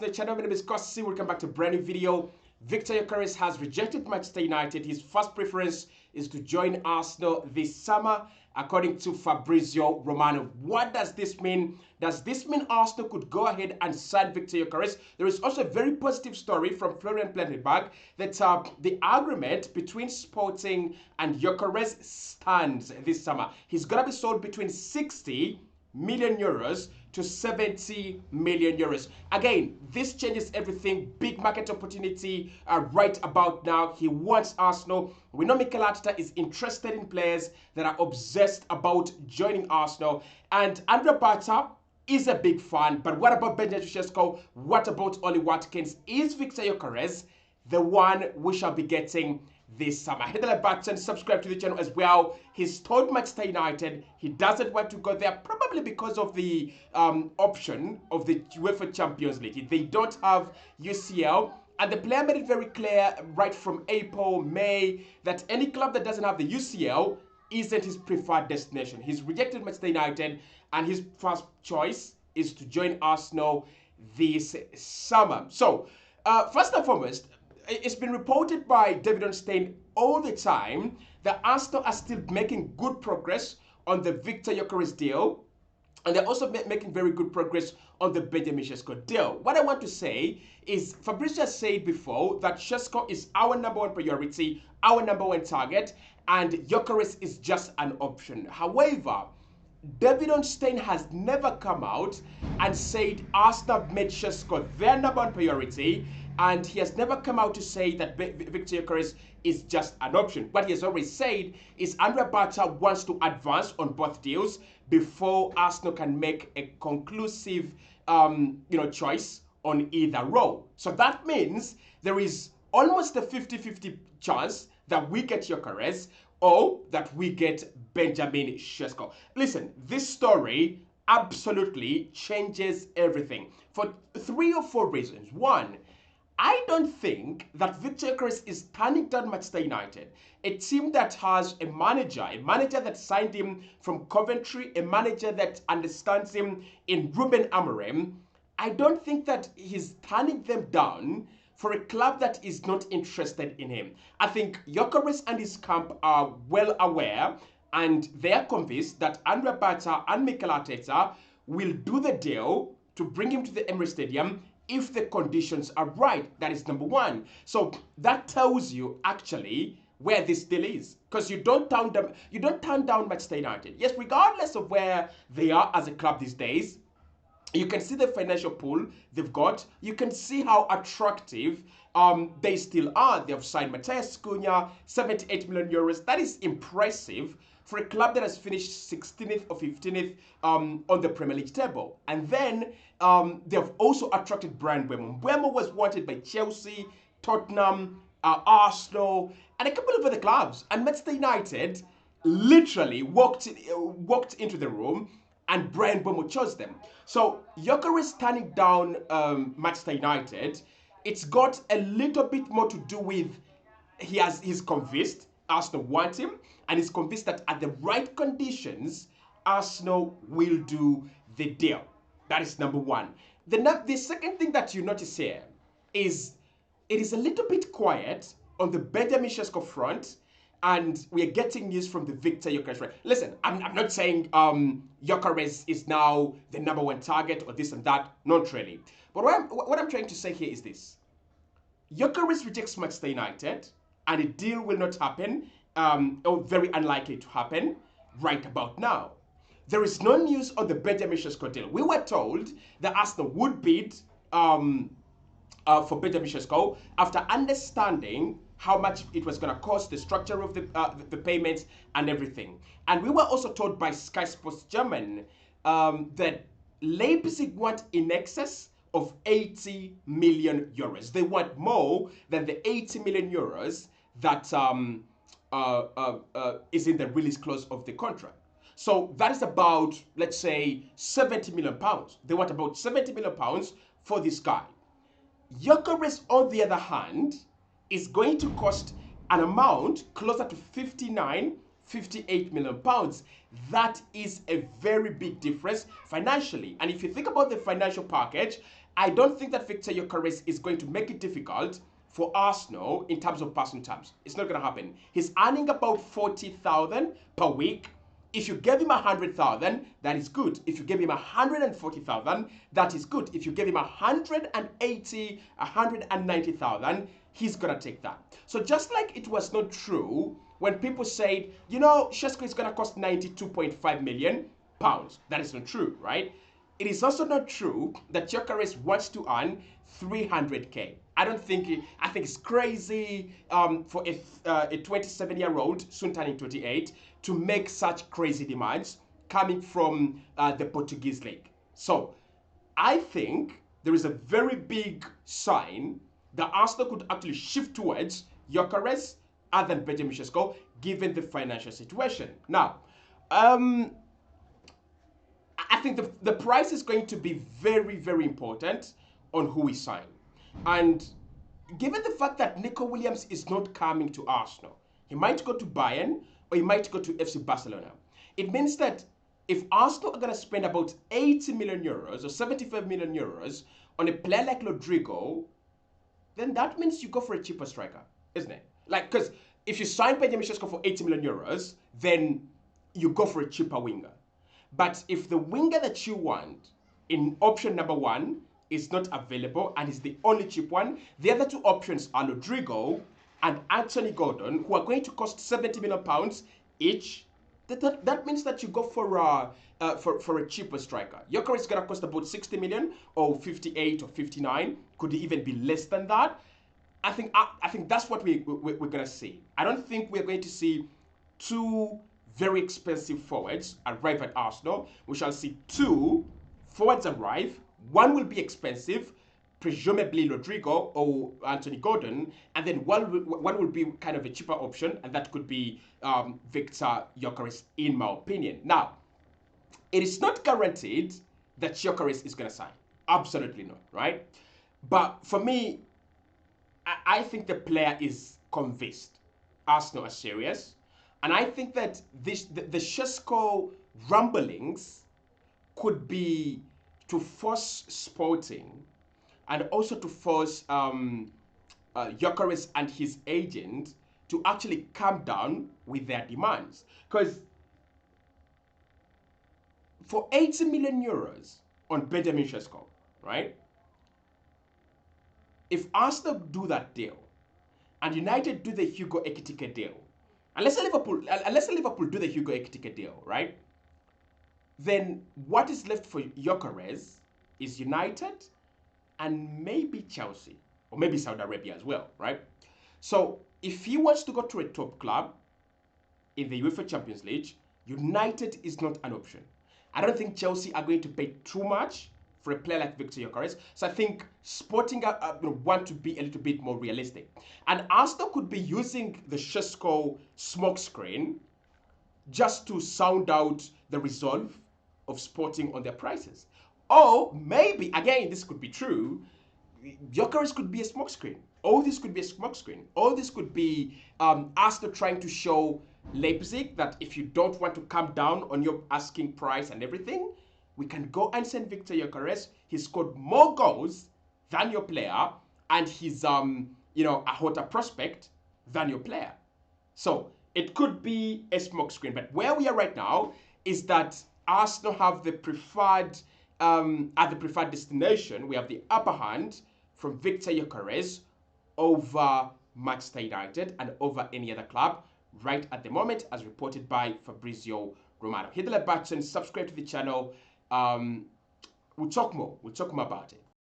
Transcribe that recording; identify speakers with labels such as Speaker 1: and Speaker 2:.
Speaker 1: The channel. My name is Cossy. Welcome back to a brand new video. VIKTOR Yokeres has rejected Manchester United. His first preference is to join Arsenal this summer, according to Fabrizio Romano. What does this mean? Does this mean Arsenal could go ahead and sign VIKTOR Yokeres? There is also a very positive story from Florian Plettenberg that the agreement between Sporting and Gyökeres stands this summer. He's going to be sold between 60 million euros to 70 million euros. Again, this changes everything. Big market opportunity right about now. He wants Arsenal. We know Mikel Arteta is interested in players that are obsessed about joining Arsenal. And Andre Bata is a big fan. But what about Benjamin Sesko? What about Oli Watkins? Is VIKTOR Yokeres the one we shall be getting this summer? Hit the like button, subscribe to the channel as well. He's told Manchester United he doesn't want to go there, probably because of the option of the UEFA Champions League. They don't have UCL, and the player made it very clear right from April, May, that any club that doesn't have the UCL isn't his preferred destination. He's rejected Manchester United, and his first choice is to join Arsenal this summer. So, first and foremost, it's been reported by David Onstein all the time that Arsenal are still making good progress on the VIKTOR Yokeres deal, and they're also making very good progress on the Benjamin Sesko deal. What I want to say is, Fabrizio said before that Sesko is our #1 priority, our #1 target, and Gyökeres is just an option. However, David Onstein has never come out and said Arsenal made Sesko their #1 priority, and he has never come out to say that VIKTOR Yokeres is just an option. What he has always said is Andre Bata wants to advance on both deals before Arsenal can make a conclusive choice on either role. So that means there is almost a 50-50 chance that we get Gyökeres or that we get Benjamin Sesko. Listen, this story absolutely changes everything for 3 or 4 reasons. One, I don't think that VIKTOR Yokeres is turning down Manchester United, a team that has a manager that signed him from Coventry, a manager that understands him in Ruben Amorim. I don't think that he's turning them down for a club that is not interested in him. I think Yokeres and his camp are well aware, and they are convinced that Andre Bata and Mikel Arteta will do the deal to bring him to the Emirates Stadium if the conditions are right. That is number one. So that tells you actually where this deal is, because you don't turn down Manchester United. Yes, regardless of where they are as a club these days, you can see the financial pool they've got. You can see how attractive they still are. They have signed Matthias Cunha, 78 million euros. That is impressive for a club that has finished 16th or 15th on the Premier League table. And then they have also attracted Brian Bemo. Bemo was wanted by Chelsea, Tottenham, Arsenal, and a couple of other clubs. And Manchester United literally walked into the room, and Brian Bemo chose them. So Gyökeres turning down Manchester United, it's got a little bit more to do with he's convinced Arsenal want him, and he's convinced that at the right conditions, Arsenal will do the deal. That is number one. The second thing that you notice here is it is a little bit quiet on the Benjamin Sesko front, and we are getting news from the VIKTOR Yokeres. Right? Listen, I'm not saying Gyökeres is now the #1 target or this and that, not really. But what I'm trying to say here is this. Gyökeres rejects Manchester United, and a deal will not happen, or very unlikely to happen, right about now. There is no news on the Benjamin Sesko deal. We were told that Arsenal would bid for Benjamin Sesko after understanding how much it was going to cost, the structure of the payments and everything. And we were also told by Sky Sports German that Leipzig want in excess of 80 million euros. They want more than the 80 million euros that is in the release clause of the contract. So that is about, let's say, 70 million pounds. They want about 70 million pounds for this guy. Gyökeres, on the other hand, is going to cost an amount closer to 58 million pounds. That is a very big difference financially. And if you think about the financial package, I don't think that VIKTOR Gyökeres is going to make it difficult for Arsenal in terms of personal terms. It's not going to happen. He's earning about 40,000 per week. If you gave him 100,000, that is good. If you gave him 140,000, that is good. If you gave him 180, 190,000, he's gonna take that. So just like it was not true when people said, you know, Šeško is gonna cost 92.5 million pounds. That is not true, right? It is also not true that Gyökeres wants to earn 300k. I think it's crazy for a 27-year-old, soon turning 28, to make such crazy demands coming from the Portuguese league. So I think there is a very big sign that Arsenal could actually shift towards Gyökeres other than Benjamin Šeško, given the financial situation. Now, I think the price is going to be very, very important on who we sign. And given the fact that Nico Williams is not coming to Arsenal, he might go to Bayern or he might go to FC Barcelona. It means that if Arsenal are going to spend about 80 million euros or 75 million euros on a player like Rodrigo, then that means you go for a cheaper striker, isn't it? Like, because if you sign Benjamin Šeško for 80 million euros, then you go for a cheaper winger. But if the winger that you want in option number 1 is not available and is the only cheap one, the other 2 options are Rodrigo and Anthony Gordon, who are going to cost 70 million pounds each. That means that you go for a cheaper striker. Gyökeres is going to cost about 60 million or 58 or 59. Could even be less than that. I think that's what we're going to see. I don't think we're going to see 2 very expensive forwards arrive at Arsenal. We shall see 2 forwards arrive. One will be expensive, presumably Rodrigo or Anthony Gordon, and then one will be kind of a cheaper option, and that could be VIKTOR Gyökeres, in my opinion. Now, it is not guaranteed that Gyökeres is going to sign. Absolutely not, right? But for me, I think the player is convinced. Arsenal are serious. And I think that the Šeško rumblings could be to force Sporting and also to force Gyökeres and his agent to actually calm down with their demands. Because for 80 million euros on Benjamin Šeško, right? If Arsenal do that deal and United do the Hugo Ekitike deal, and let's say Liverpool do the Hugo Ekitike deal, right? Then what is left for Gyökeres is United and maybe Chelsea, or maybe Saudi Arabia as well, right? So if he wants to go to a top club in the UEFA Champions League, United is not an option. I don't think Chelsea are going to pay too much for a player like VIKTOR Gyökeres. So I think Sporting want to be a little bit more realistic. And Arsenal could be using the Šeško smokescreen just to sound out the resolve of Sporting on their prices. Or maybe, again, this could be true, Gyökeres could be a smokescreen. All this could be a smokescreen. All this could be Arsenal trying to show Leipzig that if you don't want to come down on your asking price and everything, we can go and send VIKTOR Gyökeres. He scored more goals than your player, and he's a hotter prospect than your player. So it could be a smokescreen. But where we are right now is that Arsenal have the preferred at the preferred destination. We have the upper hand from VIKTOR Gyökeres over Manchester United and over any other club right at the moment, as reported by Fabrizio Romano. Hit the like button, subscribe to the channel. We'll talk more about it.